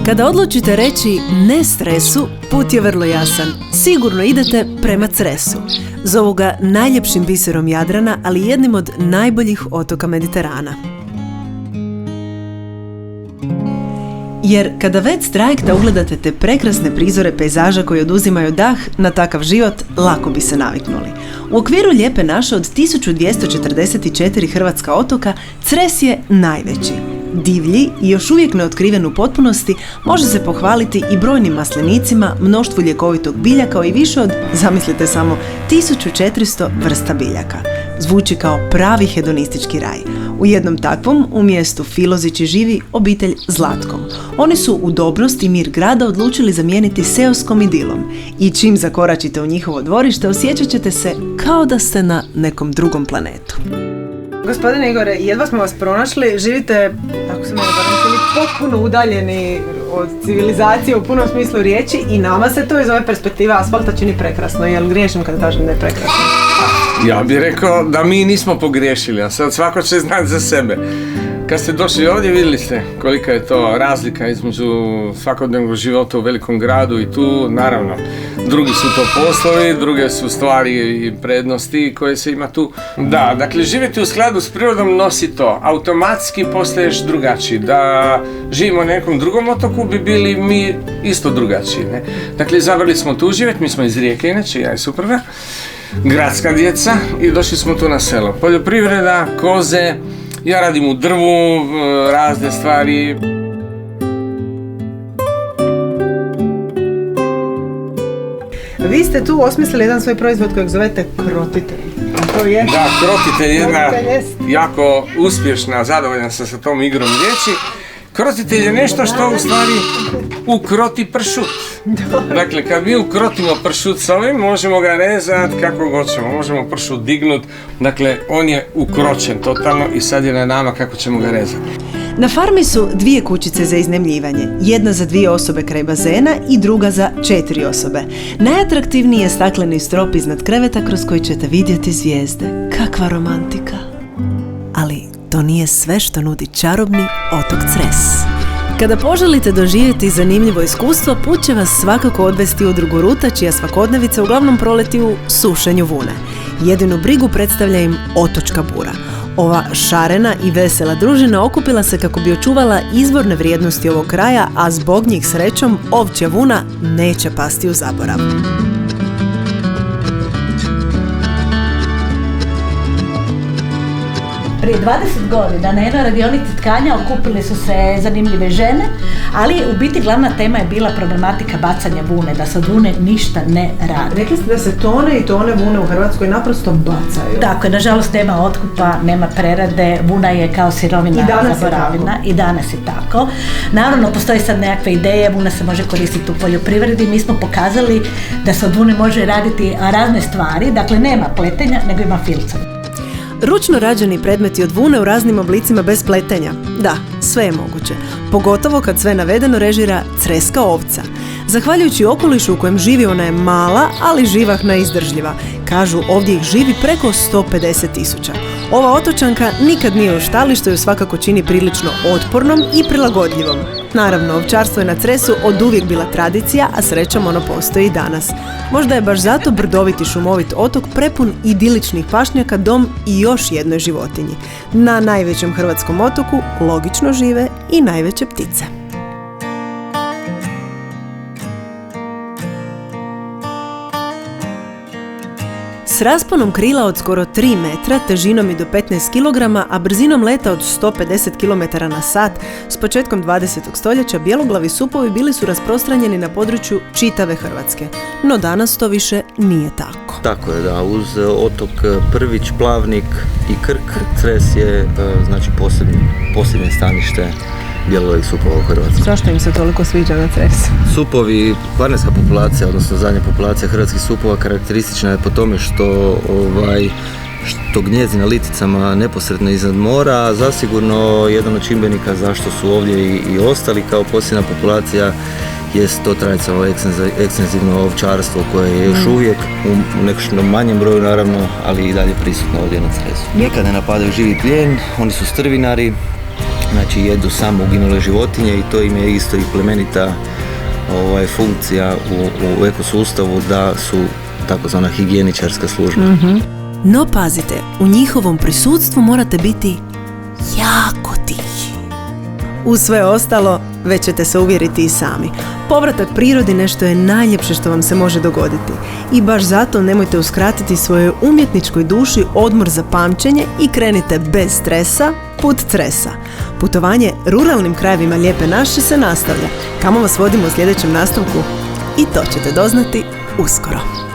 Kada odlučite reći ne stresu, put je vrlo jasan. Sigurno idete prema Cresu. Zovu ga najljepšim biserom Jadrana, ali jednim od najboljih otoka Mediterana. Jer kada već s trajekta ugledate te prekrasne prizore pejzaža koji oduzimaju dah, na takav život lako bi se naviknuli. U okviru Lijepe naše od 1244 hrvatska otoka, Cres je najveći. Divlji i još uvijek neotkriven u potpunosti, može se pohvaliti i brojnim maslinicima, mnoštvu ljekovitog bilja kao i više od, zamislite samo, 1400 vrsta biljaka. Zvuči kao pravi hedonistički raj. U jednom takvom, u mjestu Filozići živi obitelj Zlatkom. Oni su udobnost i mir grada odlučili zamijeniti seoskom idilom. I čim zakoračite u njihovo dvorište, osjećat ćete se kao da ste na nekom drugom planetu. Gospodine Igore, jedva smo vas pronašli, živite, tako se mene potpuno udaljeni od civilizacije u punom smislu riječi i nama se to iz ove perspektive asfalta čini prekrasno. Jel griješim kad kažem da je prekrasno? Ja bih rekao da mi nismo pogriješili, a sad svako će znati za sebe. Kad ste došli ovdje vidjeli ste kolika je to razlika između svakodnevnog života u velikom gradu i tu, naravno, drugi su to poslovi, druge su stvari i prednosti koje se ima tu. Da, dakle, živjeti u skladu s prirodom nosi to, automatski postaješ drugačiji. Da živimo na nekom drugom otoku bi bili mi isto drugačiji, ne? Dakle, izabrali smo tu živjeti, mi smo iz Rijeke, inače, ja i supruga, gradska djeca i došli smo tu na selo. Poljoprivreda, koze, ja radim u drvu, razne stvari. Vi ste tu osmislili jedan svoj proizvod kojeg zovete krotitelj. To je? Da, krotitelj je jedna jako uspješna, zadovoljna sam sa tom igrom riječi. Krotitelj je nešto što u stvari ukroti pršut. Dakle, kad mi ukrotimo pršut sa ovim, možemo ga rezati kako god ćemo. Možemo pršut dignut. Dakle, on je ukročen totalno i sad je na nama kako ćemo ga rezati. Na farmi su 2 kućice za iznajmljivanje. Jedna za 2 osobe kraj bazena i druga za 4 osobe. Najatraktivniji je stakleni strop iznad kreveta kroz koji ćete vidjeti zvijezde. Kakva romantika! Ali to nije sve što nudi čarobni otok Cres. Kada poželite doživjeti zanimljivo iskustvo, put će vas svakako odvesti u Drugoruta, čija svakodnevica uglavnom proleti u sušenju vune. Jedinu brigu predstavlja im otočka bura. Ova šarena i vesela družina okupila se kako bi očuvala izvorne vrijednosti ovog kraja, a zbog njih srećom ovčja vuna neće pasti u zaborav. Prije 20 godina na jednoj radionici tkanja okupile su se zanimljive žene, ali u biti glavna tema je bila problematika bacanja vune, da se od vune ništa ne radi. Rekli ste da se tone i tone vune u Hrvatskoj naprosto bacaju. Tako je, nažalost nema otkupa, nema prerade, vuna je kao sirovina zaboravljena i danas je tako. Naravno, postoji sad nekakve ideje, vuna se može koristiti u poljoprivredi, mi smo pokazali da se od vune može raditi razne stvari, dakle nema pletenja, nego ima filcanje. Ručno rađeni predmeti od vune u raznim oblicima bez pletenja. Da, sve je moguće. Pogotovo kad sve navedeno režira creska ovca. Zahvaljujući okolišu u kojem živi, ona je mala, ali živahna i izdržljiva. Kažu, ovdje ih živi preko 150.000. Ova otočanka nikad nije u štali, što ju svakako čini prilično otpornom i prilagodljivom. Naravno, ovčarstvo je na Cresu oduvijek bila tradicija, a srećom ono postoji i danas. Možda je baš zato brdoviti šumovit otok prepun idiličnih pašnjaka dom i još jednoj životinji. Na najvećem hrvatskom otoku logično žive i najveće ptice. S rasponom krila od skoro 3 metra, težinom i do 15 kg, a brzinom leta od 150 km na sat, s početkom 20. stoljeća bjeloglavi supovi bili su rasprostranjeni na području čitave Hrvatske. No danas to više nije tako. Tako je, da. Uz otok Prvić, Plavnik i Krk, Cres je znači posljednje stanište bjeloglavih supova u Hrvatskoj. Zašto im se toliko sviđa na Cresu? Supovi, kvarnerska populacija, odnosno zadnja populacija hrvatskih supova karakteristična je po tome što gnijezdi na liticama neposredno iznad mora, zasigurno jedan od čimbenika zašto su ovdje i ostali kao posljedna populacija jest to tradicionalno ekstenzivno ovčarstvo koje je još uvijek u nekom manjem broju naravno, ali i dalje prisutno ovdje na Cresu. Nikad ne napadaju živi plijen, oni su strvinari, znači jedu samo uginule životinje i to im je isto i plemenita funkcija u ekosustavu da su takozvana higijeničarska služba. No pazite, u njihovom prisustvu morate biti jako tihi. Uz sve ostalo, već ćete se uvjeriti i sami. Povratak prirodi nešto je najljepše što vam se može dogoditi. I baš zato nemojte uskratiti svojoj umjetničkoj duši odmor za pamćenje i krenite bez stresa, put tresa. Putovanje ruralnim krajevima Lijepe naše se nastavlja. Kamo vas vodimo u sljedećem nastavku? I to ćete doznati uskoro.